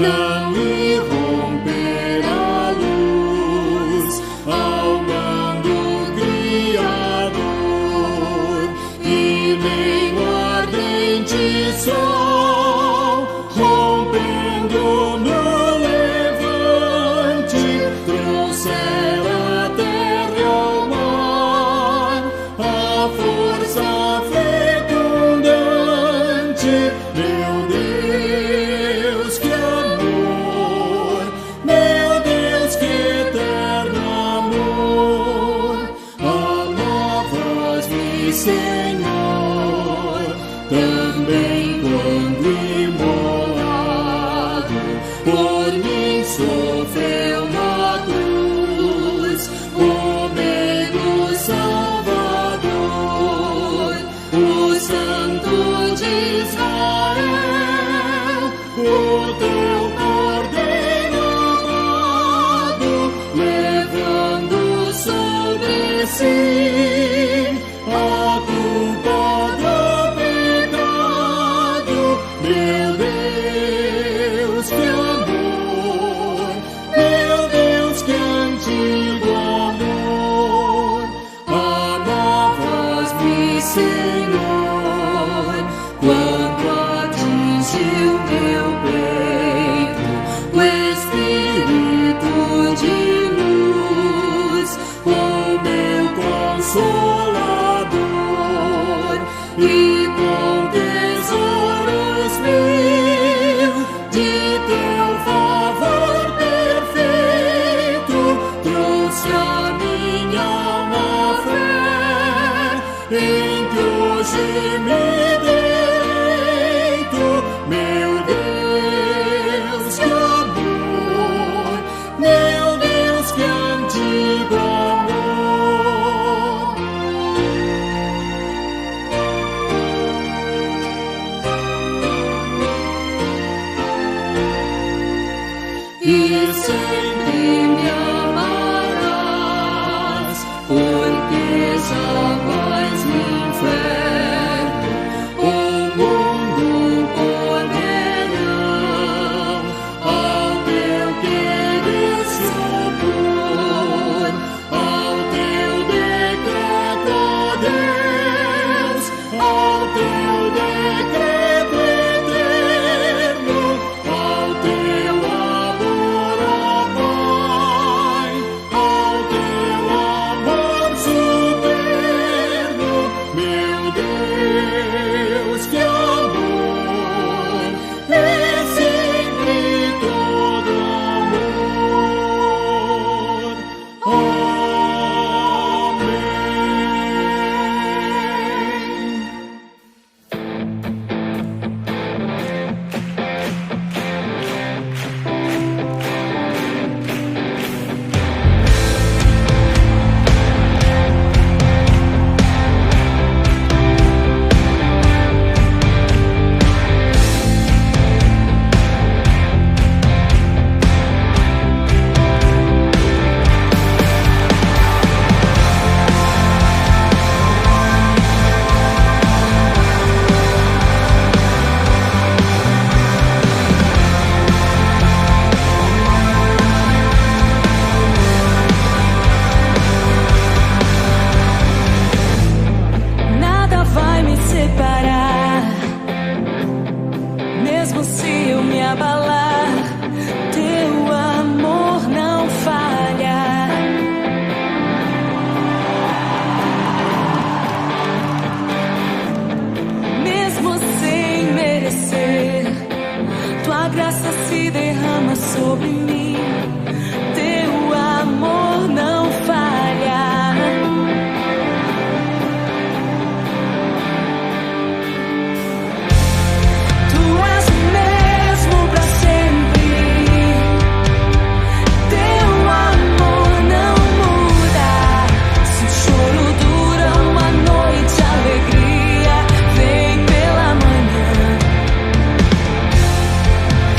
não irromper a luz, almando Criador, e nem o ardente sol, rompendo no levante, trouxera a terra e ao mar a força fecundante. Meu Deus, que amor! Meu Deus, que eterno amor! Amavas-me, Senhor, também quando imolado por mim sofreu na cruz, o meio Salvador, o Santo de Israel, o teu Cordeiro amado, levando sobre si a culpa do pecado. Meu Deus, que amor! Meu Deus, que antigo amor! Amavas-me, Senhor, quando atingiu meu peito o Espírito de luz, o meu Consolador, e com tesouros mil de teu favor perfeito, trouxe a minha alma fé, em que hoje me deleito. Meu Deus, que amor! Meu Deus, que antigo amor! E sempre me amarás, porque jamais no inferno o mundo colherão ao teu querer se opor, ao teu decreto, Deus, ao teu decreto eterno, ao teu amor, ó Pai, ao teu amor supremo. Meu Deus, que amor! É sempre todo amor. Amém. Nada vai me separar, mesmo se eu me abalar, teu amor não falha. Mesmo sem merecer, tua graça se derrama sobre mim, teu amor não falha. Tu és o mesmo pra sempre, teu amor não muda. Se o choro dura uma noite, a alegria vem pela manhã.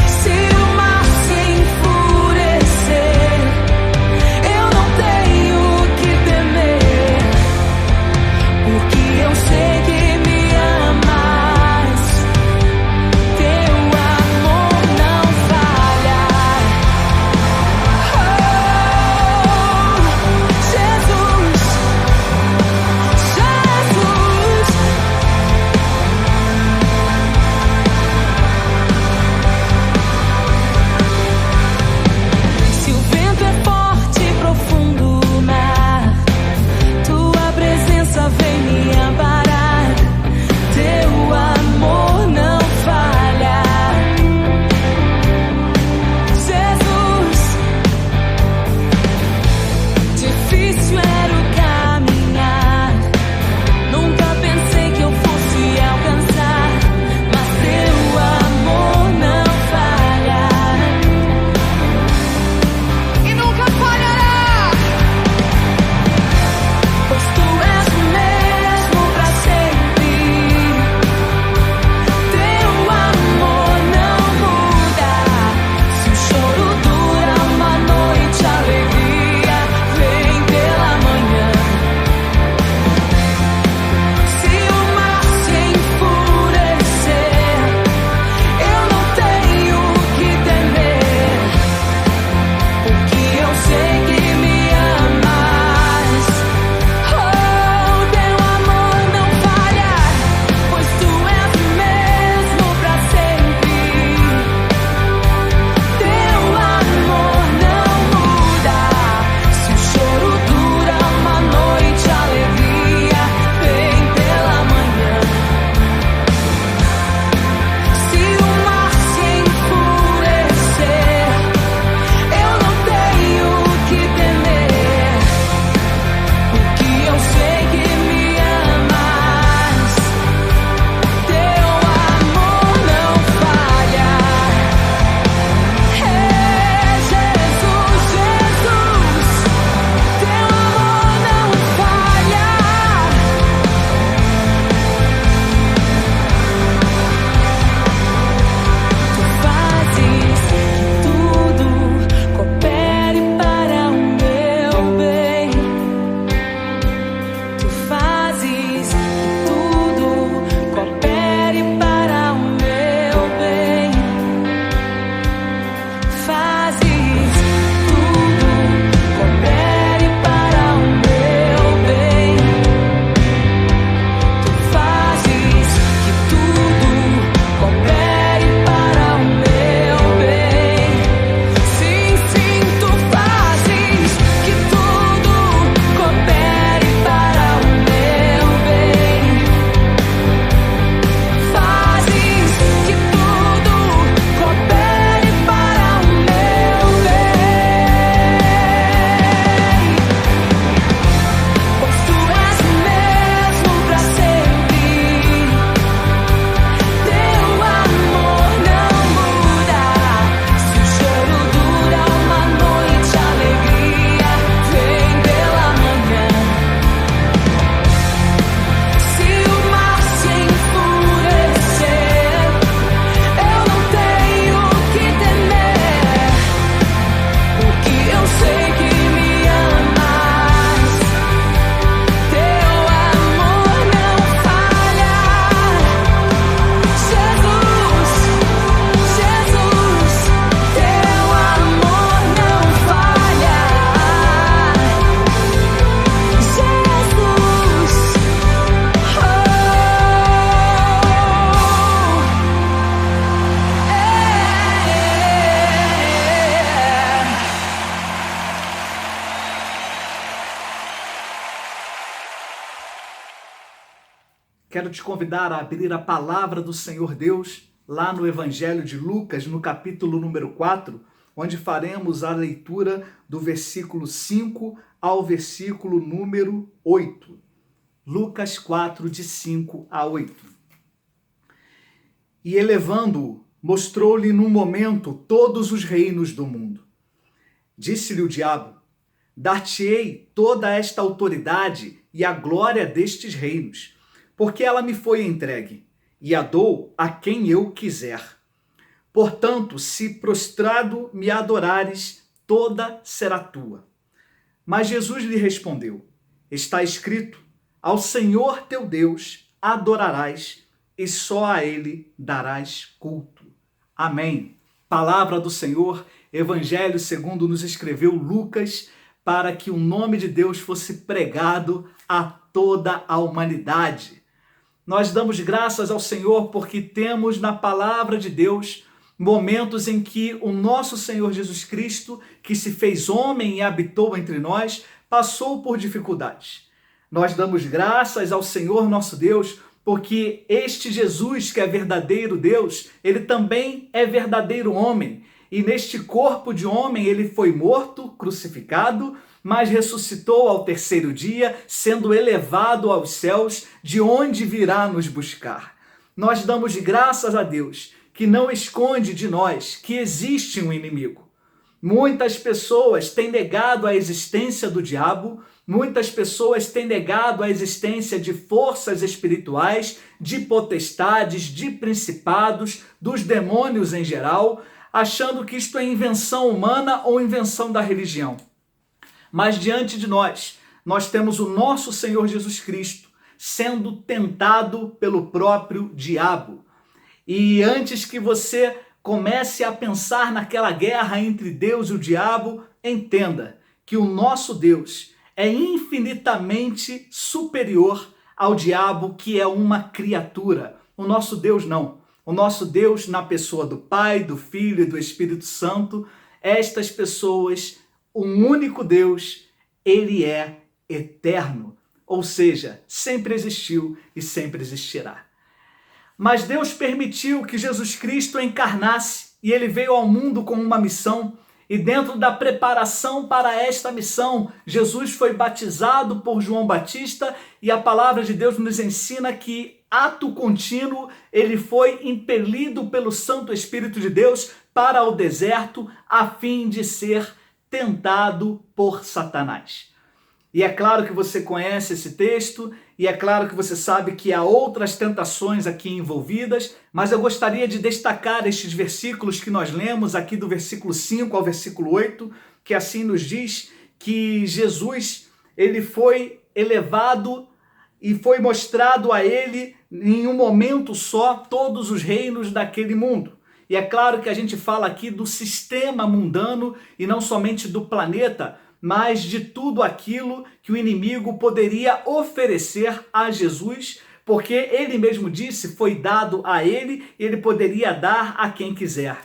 Se o mar se enfurecer, quero te convidar a abrir a palavra do Senhor Deus lá no Evangelho de Lucas, no capítulo número 4, onde faremos a leitura do versículo 5 ao versículo número 8. Lucas 4, de 5 a 8. E elevando-o, mostrou-lhe num momento todos os reinos do mundo. Disse-lhe o diabo: dar-te-ei toda esta autoridade e a glória destes reinos, porque ela me foi entregue, e a dou a quem eu quiser. Portanto, se prostrado me adorares, toda será tua. Mas Jesus lhe respondeu: está escrito, ao Senhor teu Deus adorarás, e só a ele darás culto. Amém. Palavra do Senhor, Evangelho segundo nos escreveu Lucas, para que o nome de Deus fosse pregado a toda a humanidade. Nós damos graças ao Senhor porque temos na palavra de Deus momentos em que o nosso Senhor Jesus Cristo, que se fez homem e habitou entre nós, passou por dificuldades. Nós damos graças ao Senhor nosso Deus porque este Jesus, que é verdadeiro Deus, ele também é verdadeiro homem. E neste corpo de homem ele foi morto, crucificado, mas ressuscitou ao terceiro dia, sendo elevado aos céus, de onde virá nos buscar. Nós damos graças a Deus, que não esconde de nós que existe um inimigo. Muitas pessoas têm negado a existência do diabo, muitas pessoas têm negado a existência de forças espirituais, de potestades, de principados, dos demônios em geral, achando que isto é invenção humana ou invenção da religião. Mas diante de nós temos o nosso Senhor Jesus Cristo sendo tentado pelo próprio diabo. E antes que você comece a pensar naquela guerra entre Deus e o diabo, entenda que o nosso Deus é infinitamente superior ao diabo, que é uma criatura. O nosso Deus não. O nosso Deus, na pessoa do Pai, do Filho e do Espírito Santo, estas pessoas, um único Deus, ele é eterno. Ou seja, sempre existiu e sempre existirá. Mas Deus permitiu que Jesus Cristo encarnasse e ele veio ao mundo com uma missão. E dentro da preparação para esta missão, Jesus foi batizado por João Batista e a palavra de Deus nos ensina que, ato contínuo, ele foi impelido pelo Santo Espírito de Deus para o deserto a fim de ser tentado por Satanás. E é claro que você conhece esse texto, e é claro que você sabe que há outras tentações aqui envolvidas, mas eu gostaria de destacar estes versículos que nós lemos aqui do versículo 5 ao versículo 8, que assim nos diz que Jesus, ele foi elevado e foi mostrado a ele em um momento só todos os reinos daquele mundo. E é claro que a gente fala aqui do sistema mundano e não somente do planeta, mas de tudo aquilo que o inimigo poderia oferecer a Jesus, porque ele mesmo disse, foi dado a ele, e ele poderia dar a quem quiser.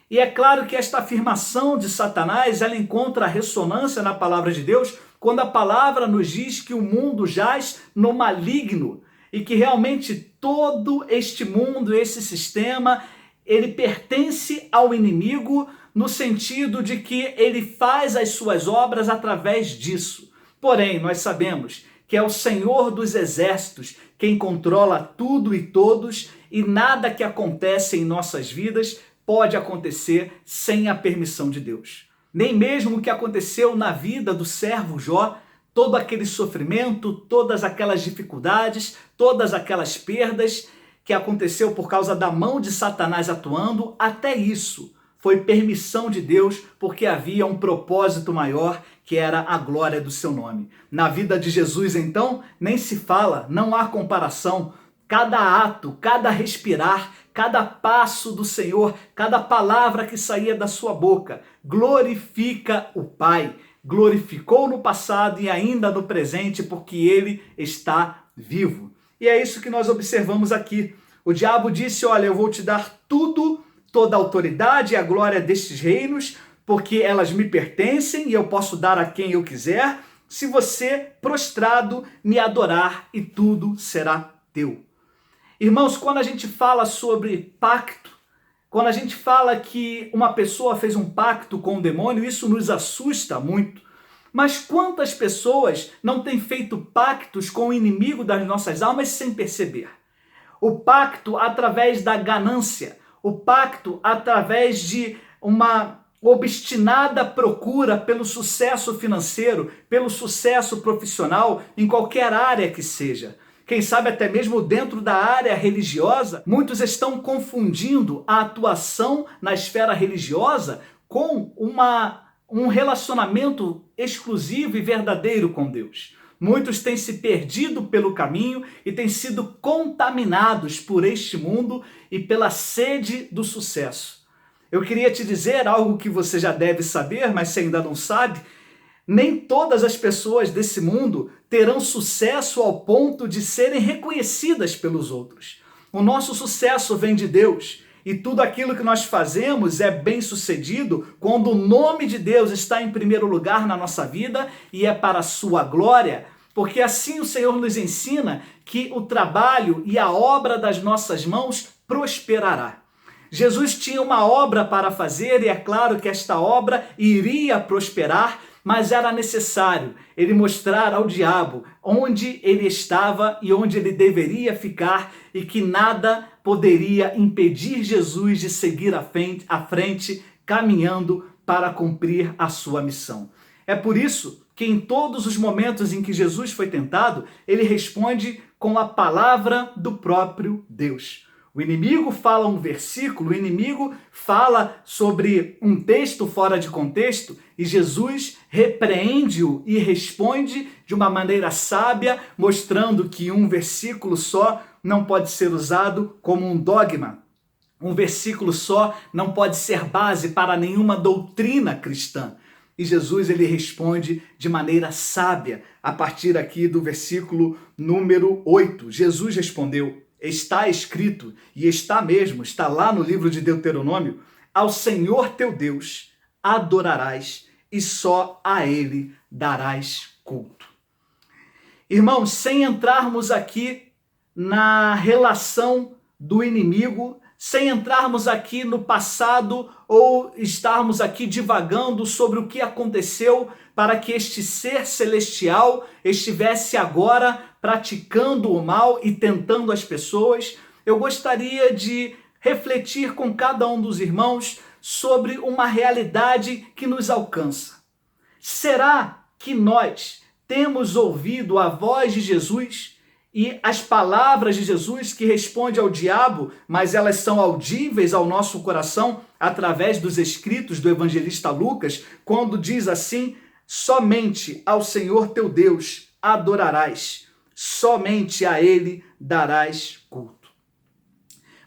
E é claro que esta afirmação de Satanás, ela encontra ressonância na palavra de Deus, quando a palavra nos diz que o mundo jaz no maligno, e que realmente todo este mundo, esse sistema, ele pertence ao inimigo, no sentido de que ele faz as suas obras através disso. Porém, nós sabemos que é o Senhor dos Exércitos quem controla tudo e todos, e nada que acontece em nossas vidas pode acontecer sem a permissão de Deus. Nem mesmo o que aconteceu na vida do servo Jó, todo aquele sofrimento, todas aquelas dificuldades, todas aquelas perdas que aconteceu por causa da mão de Satanás atuando, até isso foi permissão de Deus, porque havia um propósito maior, que era a glória do seu nome. Na vida de Jesus, então, nem se fala, não há comparação. Cada ato, cada respirar, cada passo do Senhor, cada palavra que saía da sua boca, glorifica o Pai. Glorificou no passado e ainda no presente, porque ele está vivo. E é isso que nós observamos aqui. O diabo disse, olha, eu vou te dar tudo, toda a autoridade e a glória destes reinos, porque elas me pertencem e eu posso dar a quem eu quiser, se você, prostrado, me adorar, e tudo será teu. Irmãos, quando a gente fala sobre pacto, quando a gente fala que uma pessoa fez um pacto com o demônio, isso nos assusta muito. Mas quantas pessoas não têm feito pactos com o inimigo das nossas almas sem perceber? O pacto através da ganância, o pacto através de uma obstinada procura pelo sucesso financeiro, pelo sucesso profissional, em qualquer área que seja. Quem sabe até mesmo dentro da área religiosa, muitos estão confundindo a atuação na esfera religiosa com um relacionamento exclusivo e verdadeiro com Deus. Muitos têm se perdido pelo caminho e têm sido contaminados por este mundo e pela sede do sucesso. Eu queria te dizer algo que você já deve saber, mas se ainda não sabe, nem todas as pessoas desse mundo terão sucesso ao ponto de serem reconhecidas pelos outros. O nosso sucesso vem de Deus e tudo aquilo que nós fazemos é bem sucedido quando o nome de Deus está em primeiro lugar na nossa vida e é para a sua glória, porque assim o Senhor nos ensina que o trabalho e a obra das nossas mãos prosperará. Jesus tinha uma obra para fazer e é claro que esta obra iria prosperar, mas era necessário ele mostrar ao diabo onde ele estava e onde ele deveria ficar e que nada poderia impedir Jesus de seguir à frente, caminhando para cumprir a sua missão. É por isso que em todos os momentos em que Jesus foi tentado, ele responde com a palavra do próprio Deus. O inimigo fala um versículo, o inimigo fala sobre um texto fora de contexto e Jesus repreende-o e responde de uma maneira sábia, mostrando que um versículo só não pode ser usado como um dogma. Um versículo só não pode ser base para nenhuma doutrina cristã. E Jesus ele responde de maneira sábia, a partir aqui do versículo número 8. Jesus respondeu: está escrito, e está mesmo, está lá no livro de Deuteronômio, ao Senhor teu Deus adorarás e só a Ele darás culto. Irmãos, sem entrarmos aqui na relação do inimigo, sem entrarmos aqui no passado ou estarmos aqui divagando sobre o que aconteceu para que este ser celestial estivesse agora praticando o mal e tentando as pessoas, eu gostaria de refletir com cada um dos irmãos sobre uma realidade que nos alcança. Será que nós temos ouvido a voz de Jesus e as palavras de Jesus que responde ao diabo, mas elas são audíveis ao nosso coração através dos escritos do evangelista Lucas, quando diz assim: somente ao Senhor teu Deus adorarás, somente a Ele darás culto.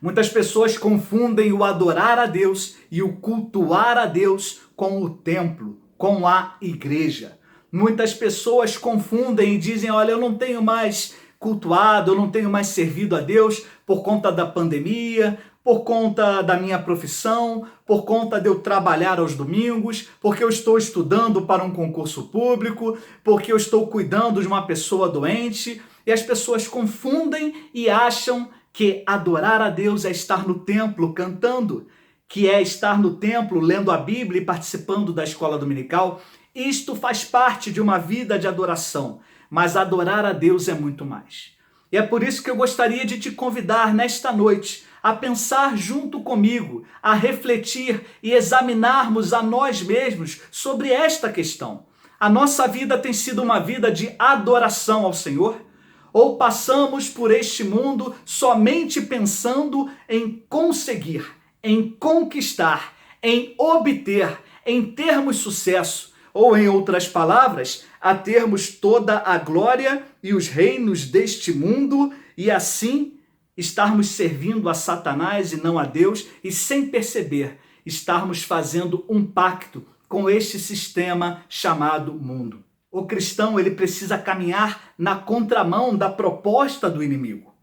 Muitas pessoas confundem o adorar a Deus e o cultuar a Deus com o templo, com a igreja. Muitas pessoas confundem e dizem: olha, eu não tenho mais cultuado, eu não tenho mais servido a Deus por conta da pandemia, por conta da minha profissão, por conta de eu trabalhar aos domingos, porque eu estou estudando para um concurso público, porque eu estou cuidando de uma pessoa doente. E as pessoas confundem e acham que adorar a Deus é estar no templo cantando, que é estar no templo lendo a Bíblia e participando da escola dominical. Isto faz parte de uma vida de adoração, mas adorar a Deus é muito mais. E é por isso que eu gostaria de te convidar nesta noite a pensar junto comigo, a refletir e examinarmos a nós mesmos sobre esta questão. A nossa vida tem sido uma vida de adoração ao Senhor? Ou passamos por este mundo somente pensando em conseguir, em conquistar, em obter, em termos sucesso, ou em outras palavras, a termos toda a glória e os reinos deste mundo e assim estarmos servindo a Satanás e não a Deus e sem perceber, estarmos fazendo um pacto com este sistema chamado mundo. O cristão ele precisa caminhar na contramão da proposta do inimigo.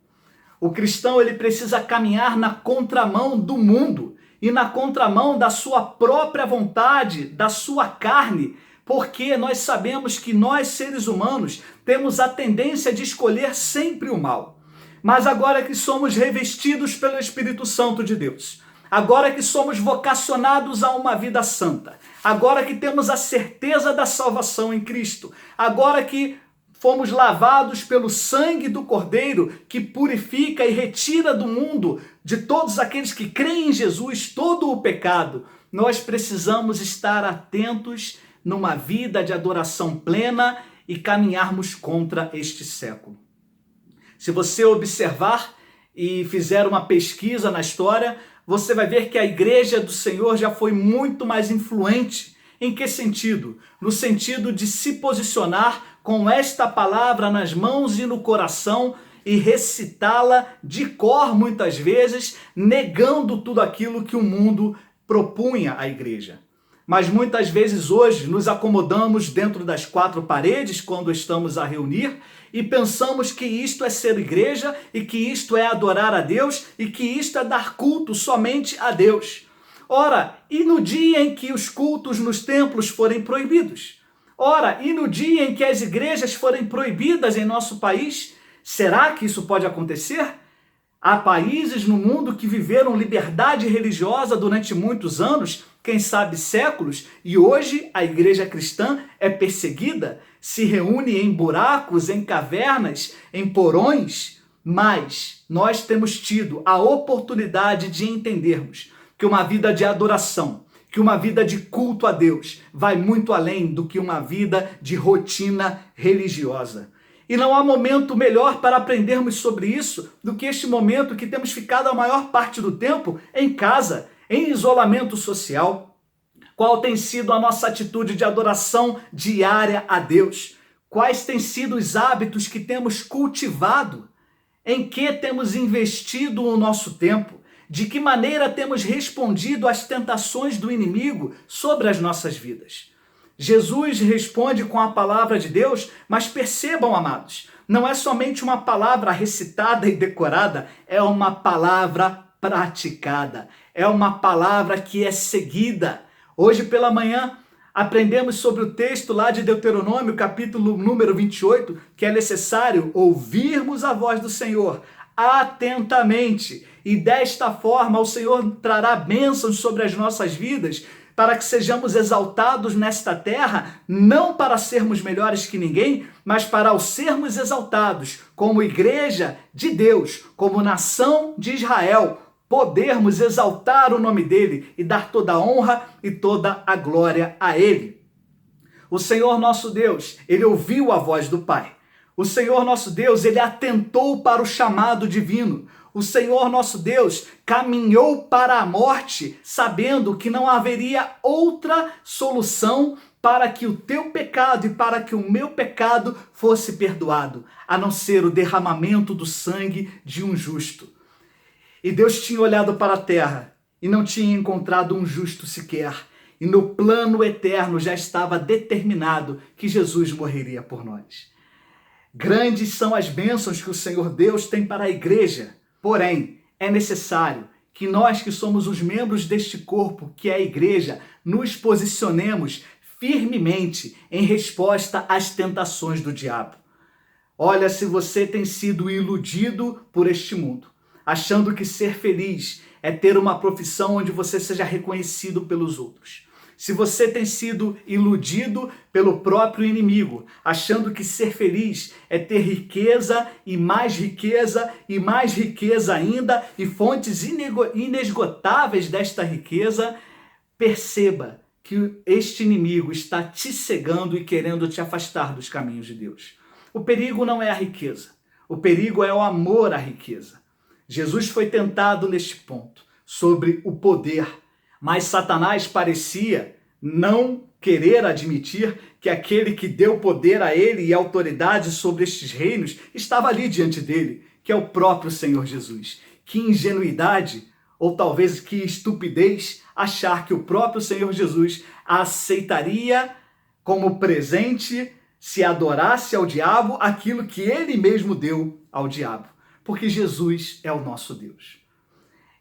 O cristão ele precisa caminhar na contramão do mundo e na contramão da sua própria vontade, da sua carne, porque nós sabemos que nós, seres humanos, temos a tendência de escolher sempre o mal. Mas agora que somos revestidos pelo Espírito Santo de Deus, agora que somos vocacionados a uma vida santa, agora que temos a certeza da salvação em Cristo, agora que fomos lavados pelo sangue do Cordeiro, que purifica e retira do mundo, de todos aqueles que creem em Jesus, todo o pecado, nós precisamos estar atentos numa vida de adoração plena e caminharmos contra este século. Se você observar e fizer uma pesquisa na história, você vai ver que a igreja do Senhor já foi muito mais influente. Em que sentido? No sentido de se posicionar com esta palavra nas mãos e no coração e recitá-la de cor muitas vezes, negando tudo aquilo que o mundo propunha à igreja. Mas muitas vezes hoje nos acomodamos dentro das quatro paredes quando estamos a reunir e pensamos que isto é ser igreja e que isto é adorar a Deus e que isto é dar culto somente a Deus. Ora, e no dia em que os cultos nos templos forem proibidos? Ora, e no dia em que as igrejas forem proibidas em nosso país? Será que isso pode acontecer? Há países no mundo que viveram liberdade religiosa durante muitos anos, quem sabe séculos, e hoje a igreja cristã é perseguida, se reúne em buracos, em cavernas, em porões, mas nós temos tido a oportunidade de entendermos que uma vida de adoração, que uma vida de culto a Deus vai muito além do que uma vida de rotina religiosa. E não há momento melhor para aprendermos sobre isso do que este momento que temos ficado a maior parte do tempo em casa, em isolamento social. Qual tem sido a nossa atitude de adoração diária a Deus? Quais têm sido os hábitos que temos cultivado? Em que temos investido o nosso tempo? De que maneira temos respondido às tentações do inimigo sobre as nossas vidas? Jesus responde com a palavra de Deus, mas percebam, amados, não é somente uma palavra recitada e decorada, é uma palavra praticada, é uma palavra que é seguida. Hoje pela manhã aprendemos sobre o texto lá de Deuteronômio, capítulo número 28, que é necessário ouvirmos a voz do Senhor atentamente, e desta forma o Senhor trará bênçãos sobre as nossas vidas, para que sejamos exaltados nesta terra, não para sermos melhores que ninguém, mas para ao sermos exaltados como igreja de Deus, como nação de Israel, podermos exaltar o nome dele e dar toda a honra e toda a glória a ele. O Senhor nosso Deus, ele ouviu a voz do Pai. O Senhor nosso Deus, ele atentou para o chamado divino. O Senhor nosso Deus caminhou para a morte, sabendo que não haveria outra solução para que o teu pecado e para que o meu pecado fosse perdoado, a não ser o derramamento do sangue de um justo. E Deus tinha olhado para a terra e não tinha encontrado um justo sequer. E no plano eterno já estava determinado que Jesus morreria por nós. Grandes são as bênçãos que o Senhor Deus tem para a igreja. Porém, é necessário que nós que somos os membros deste corpo, que é a igreja, nos posicionemos firmemente em resposta às tentações do diabo. Olha, se você tem sido iludido por este mundo, achando que ser feliz é ter uma profissão onde você seja reconhecido pelos outros. Se você tem sido iludido pelo próprio inimigo, achando que ser feliz é ter riqueza e mais riqueza ainda e fontes inesgotáveis desta riqueza, perceba que este inimigo está te cegando e querendo te afastar dos caminhos de Deus. O perigo não é a riqueza, o perigo é o amor à riqueza. Jesus foi tentado neste ponto, sobre o poder, mas Satanás parecia não querer admitir que aquele que deu poder a ele e autoridade sobre estes reinos estava ali diante dele, que é o próprio Senhor Jesus. Que ingenuidade, ou talvez que estupidez, achar que o próprio Senhor Jesus aceitaria como presente, se adorasse ao diabo, aquilo que ele mesmo deu ao diabo. Porque Jesus é o nosso Deus.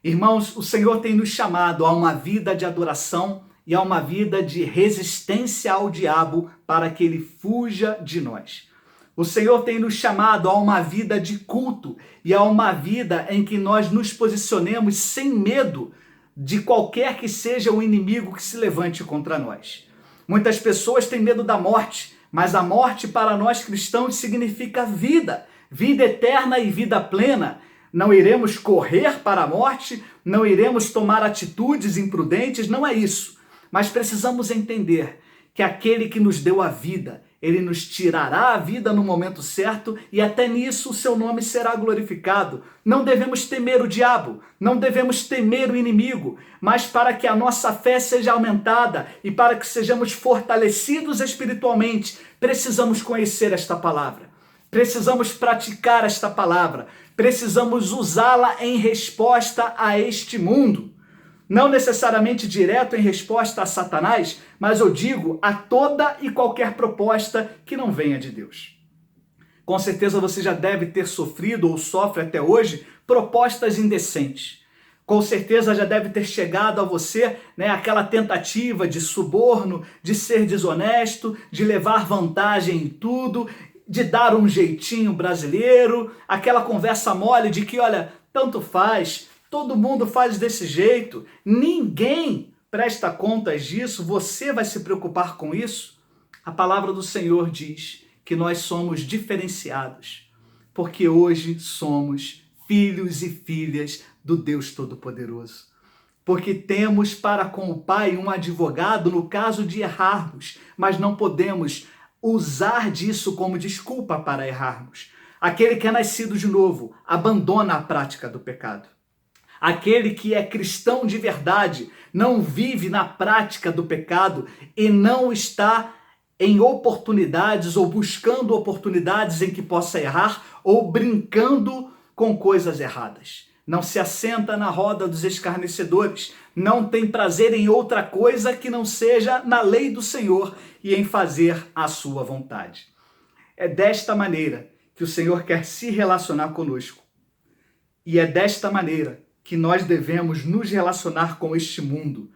Irmãos, o Senhor tem nos chamado a uma vida de adoração e a uma vida de resistência ao diabo para que ele fuja de nós. O Senhor tem nos chamado a uma vida de culto e a uma vida em que nós nos posicionemos sem medo de qualquer que seja o inimigo que se levante contra nós. Muitas pessoas têm medo da morte, mas a morte para nós cristãos significa vida, vida eterna e vida plena. Não iremos correr para a morte, não iremos tomar atitudes imprudentes, não é isso. Mas precisamos entender que aquele que nos deu a vida, ele nos tirará a vida no momento certo e até nisso o seu nome será glorificado. Não devemos temer o diabo, não devemos temer o inimigo, mas para que a nossa fé seja aumentada e para que sejamos fortalecidos espiritualmente, precisamos conhecer esta palavra, precisamos praticar esta palavra, precisamos usá-la em resposta a este mundo. Não necessariamente direto em resposta a Satanás, mas eu digo a toda e qualquer proposta que não venha de Deus. Com certeza você já deve ter sofrido ou sofre até hoje propostas indecentes. Com certeza já deve ter chegado a você, aquela tentativa de suborno, de ser desonesto, de levar vantagem em tudo, de dar um jeitinho brasileiro, aquela conversa mole de que, olha, tanto faz, todo mundo faz desse jeito, ninguém presta contas disso, você vai se preocupar com isso? A palavra do Senhor diz que nós somos diferenciados, porque hoje somos filhos e filhas do Deus Todo-Poderoso. Porque temos para com o Pai um advogado no caso de errarmos, mas não podemos usar disso como desculpa para errarmos. Aquele que é nascido de novo abandona a prática do pecado. Aquele que é cristão de verdade não vive na prática do pecado e não está em oportunidades ou buscando oportunidades em que possa errar ou brincando com coisas erradas. Não se assenta na roda dos escarnecedores, não tem prazer em outra coisa que não seja na lei do Senhor e em fazer a sua vontade. É desta maneira que o Senhor quer se relacionar conosco. E é desta maneira que nós devemos nos relacionar com este mundo,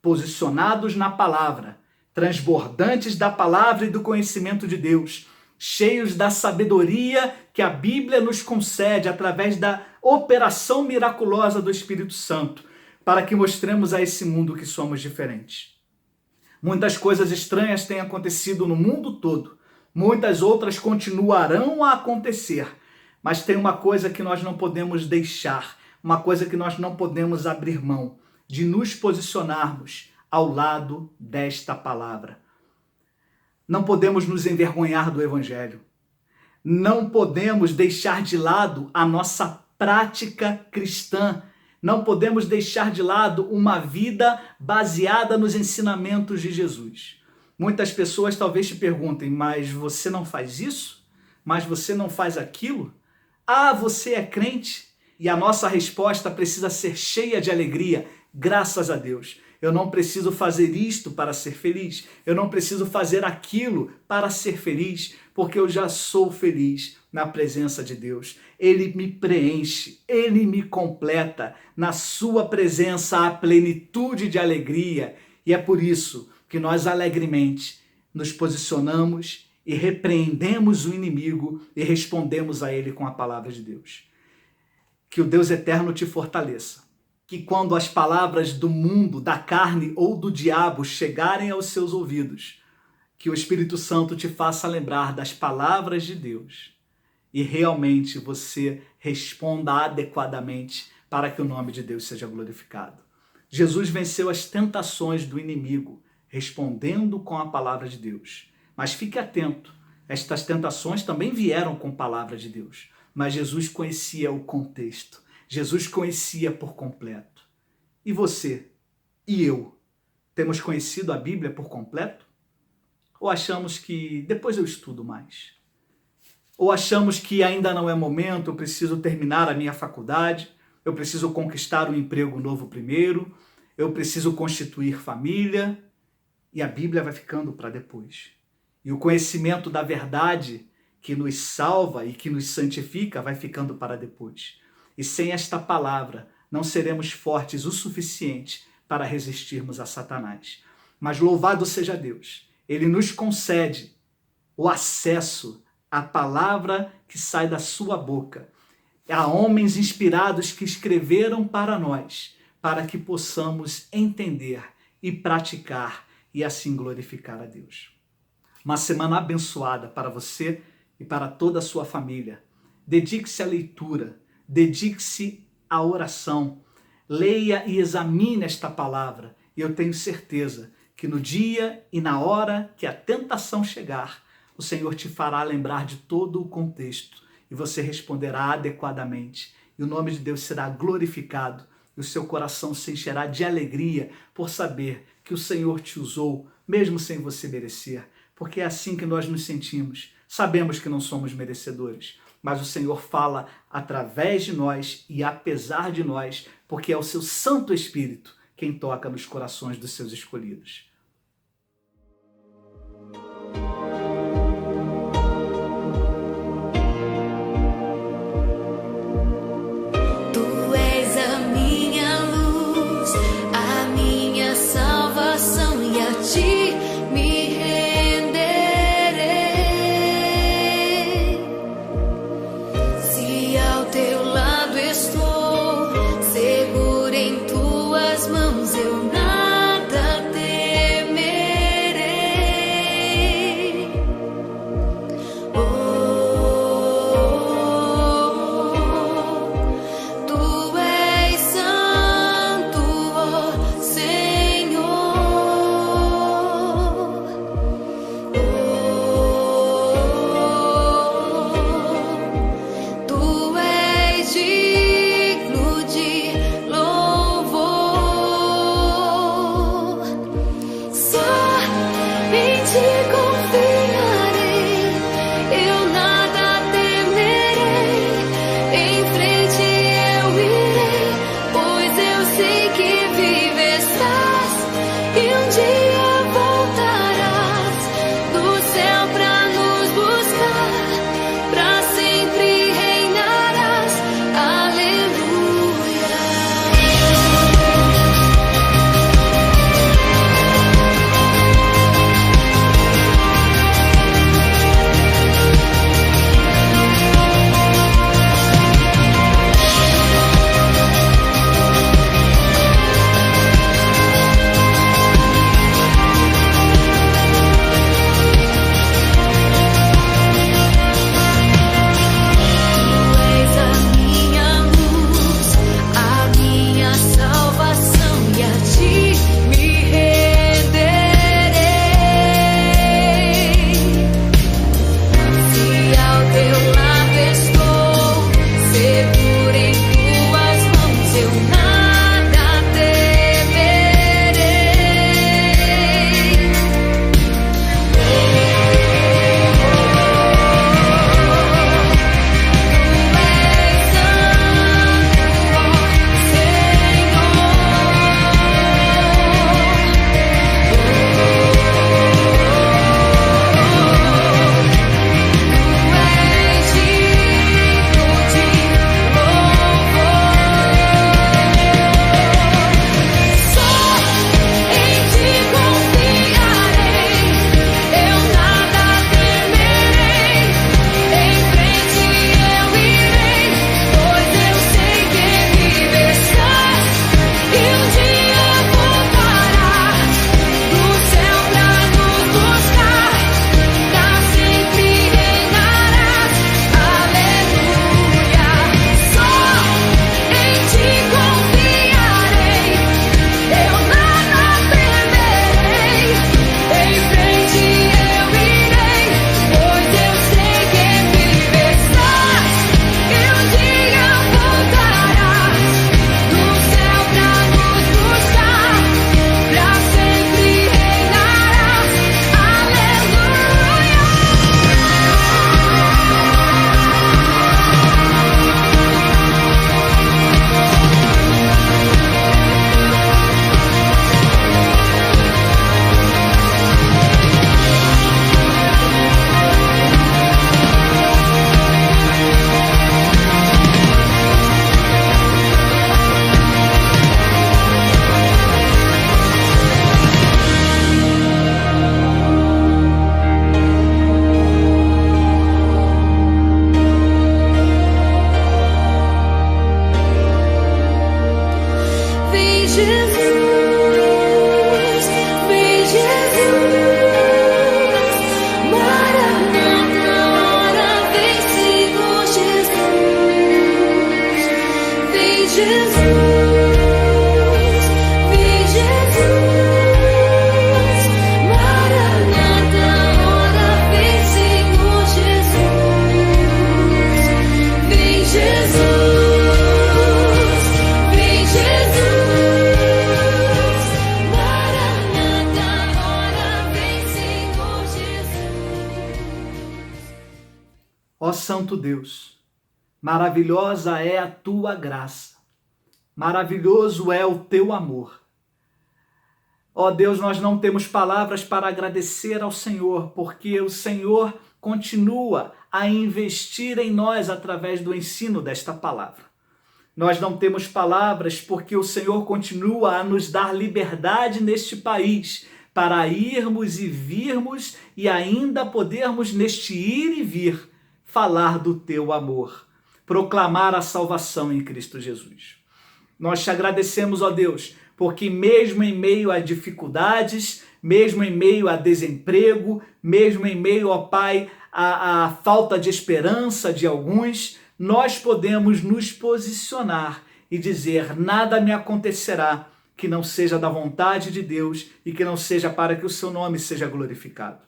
posicionados na palavra, transbordantes da palavra e do conhecimento de Deus, cheios da sabedoria que a Bíblia nos concede através da operação miraculosa do Espírito Santo, para que mostremos a esse mundo que somos diferentes. Muitas coisas estranhas têm acontecido no mundo todo, muitas outras continuarão a acontecer, mas tem uma coisa que nós não podemos deixar, uma coisa que nós não podemos abrir mão, de nos posicionarmos ao lado desta palavra. Não podemos nos envergonhar do Evangelho. Não podemos deixar de lado a nossa prática cristã. Não podemos deixar de lado uma vida baseada nos ensinamentos de Jesus. Muitas pessoas talvez te perguntem, mas você não faz isso? Mas você não faz aquilo? Ah, você é crente? E a nossa resposta precisa ser cheia de alegria, graças a Deus. Eu não preciso fazer isto para ser feliz. Eu não preciso fazer aquilo para ser feliz, porque eu já sou feliz na presença de Deus. Ele me preenche, Ele me completa. Na sua presença há plenitude de alegria. E é por isso que nós alegremente nos posicionamos e repreendemos o inimigo e respondemos a ele com a palavra de Deus. Que o Deus eterno te fortaleça. Que quando as palavras do mundo, da carne ou do diabo chegarem aos seus ouvidos, que o Espírito Santo te faça lembrar das palavras de Deus e realmente você responda adequadamente para que o nome de Deus seja glorificado. Jesus venceu as tentações do inimigo, respondendo com a palavra de Deus. Mas fique atento, estas tentações também vieram com a palavra de Deus, mas Jesus conhecia o contexto. Jesus conhecia por completo. E você e eu temos conhecido a Bíblia por completo? Ou achamos que depois eu estudo mais? Ou achamos que ainda não é momento, eu preciso terminar a minha faculdade, eu preciso conquistar um emprego novo primeiro, eu preciso constituir família, e a Bíblia vai ficando para depois. E o conhecimento da verdade que nos salva e que nos santifica vai ficando para depois. E sem esta palavra, não seremos fortes o suficiente para resistirmos a Satanás. Mas louvado seja Deus, Ele nos concede o acesso a palavra que sai da sua boca. Há homens inspirados que escreveram para nós, para que possamos entender e praticar e assim glorificar a Deus. Uma semana abençoada para você e para toda a sua família. Dedique-se à leitura, dedique-se à oração. Leia e examine esta palavra e eu tenho certeza que no dia e na hora que a tentação chegar, o Senhor te fará lembrar de todo o contexto e você responderá adequadamente. E o nome de Deus será glorificado e o seu coração se encherá de alegria por saber que o Senhor te usou, mesmo sem você merecer. Porque é assim que nós nos sentimos. Sabemos que não somos merecedores, mas o Senhor fala através de nós e apesar de nós, porque é o seu Santo Espírito quem toca nos corações dos seus escolhidos. Tu és a minha luz, a minha salvação, e a ti me renderei. Se ao teu lado estou, seguro em tuas mãos, eu nada temerei. Tu és santo, ó Senhor. Tu és digno de louvor. Só em ti confiarei, eu nada temerei. Em frente eu irei, pois eu sei que vive estás e um dia voltarás do céu pra nos buscar, pra sempre reinarás. Aleluia. Ó Santo Deus, maravilhosa é a tua graça, maravilhoso é o teu amor. Ó Deus, nós não temos palavras para agradecer ao Senhor, porque o Senhor continua a investir em nós através do ensino desta palavra. Nós não temos palavras porque o Senhor continua a nos dar liberdade neste país para irmos e virmos e ainda podermos neste ir e vir falar do teu amor, proclamar a salvação em Cristo Jesus. Nós te agradecemos, ó Deus, porque mesmo em meio a dificuldades, mesmo em meio a desemprego, mesmo em meio, ó Pai, a falta de esperança de alguns, nós podemos nos posicionar e dizer: nada me acontecerá que não seja da vontade de Deus e que não seja para que o seu nome seja glorificado.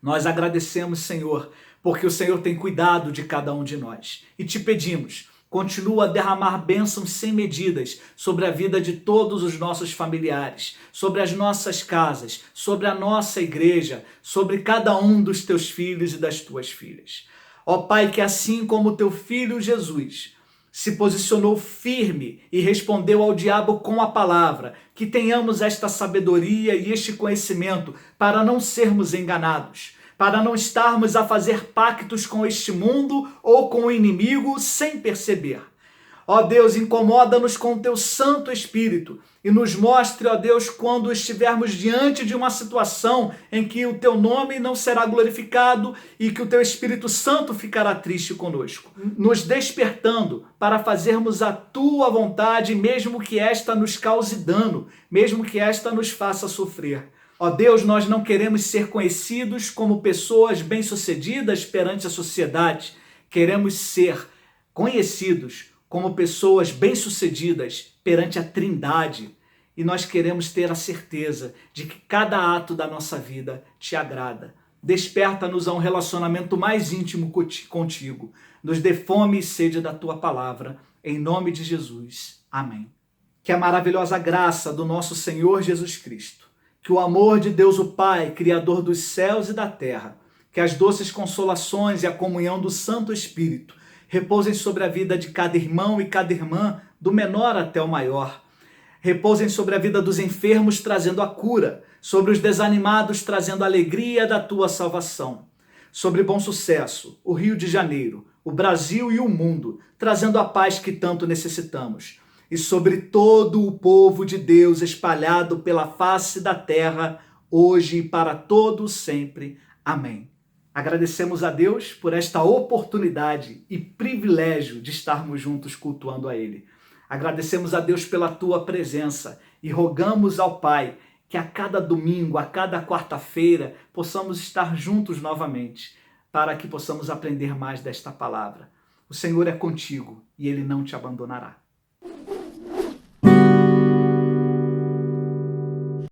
Nós agradecemos, Senhor, porque o Senhor tem cuidado de cada um de nós. E te pedimos, continua a derramar bênçãos sem medidas sobre a vida de todos os nossos familiares, sobre as nossas casas, sobre a nossa igreja, sobre cada um dos teus filhos e das tuas filhas. Ó Pai, que assim como o teu filho Jesus se posicionou firme e respondeu ao diabo com a palavra, que tenhamos esta sabedoria e este conhecimento para não sermos enganados, para não estarmos a fazer pactos com este mundo ou com o inimigo sem perceber. Ó Deus, incomoda-nos com o teu Santo Espírito e nos mostre, ó Deus, quando estivermos diante de uma situação em que o teu nome não será glorificado e que o teu Espírito Santo ficará triste conosco, nos despertando para fazermos a tua vontade, mesmo que esta nos cause dano, mesmo que esta nos faça sofrer. Ó Deus, nós não queremos ser conhecidos como pessoas bem-sucedidas perante a sociedade, queremos ser conhecidos como pessoas bem-sucedidas perante a Trindade, e nós queremos ter a certeza de que cada ato da nossa vida te agrada. Desperta-nos a um relacionamento mais íntimo contigo. Nos dê fome e sede da tua palavra. Em nome de Jesus. Amém. Que a maravilhosa graça do nosso Senhor Jesus Cristo, que o amor de Deus o Pai, Criador dos céus e da terra, que as doces consolações e a comunhão do Santo Espírito repousem sobre a vida de cada irmão e cada irmã, do menor até o maior. Repousem sobre a vida dos enfermos, trazendo a cura, sobre os desanimados, trazendo a alegria da tua salvação. Sobre Bom Sucesso, o Rio de Janeiro, o Brasil e o mundo, trazendo a paz que tanto necessitamos. E sobre todo o povo de Deus espalhado pela face da terra, hoje e para todo sempre. Amém. Agradecemos a Deus por esta oportunidade e privilégio de estarmos juntos cultuando a Ele. Agradecemos a Deus pela tua presença e rogamos ao Pai que a cada domingo, a cada quarta-feira, possamos estar juntos novamente, para que possamos aprender mais desta palavra. O Senhor é contigo e Ele não te abandonará.